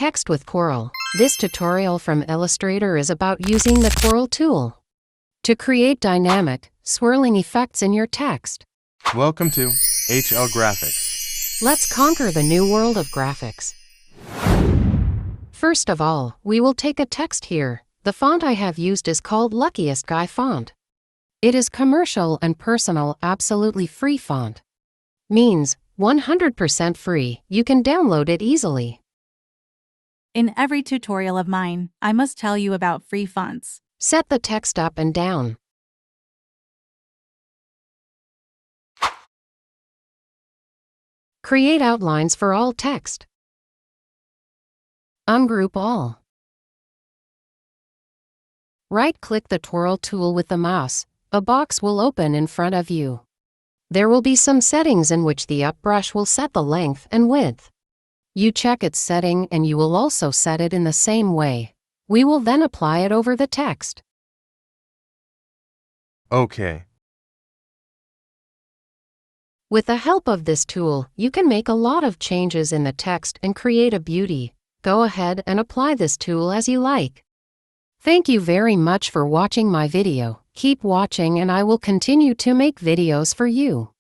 text with Twirl. This tutorial from Illustrator is about using the Twirl tool to create dynamic, swirling effects in your text. Welcome to HLGRAPHICS. Let's conquer the new world of graphics. First of all, we will take a text here. The font I have used is called Luckiest Guy font. It is commercial and personal, absolutely free font. Means 100% free. You can download it easily. In every tutorial of mine, I must tell you about free fonts. Set the text up and down. Create outlines for all text. Ungroup all. Right-click the Twirl tool with the mouse. A box will open in front of you. There will be some settings in which the up brush will set the length and width. You check its setting and you will also set it in the same way. We will then apply it over the text. Okay. With the help of this tool, you can make a lot of changes in the text and create a beauty. Go ahead and apply this tool as you like. Thank you very much for watching my video. Keep watching and I will continue to make videos for you.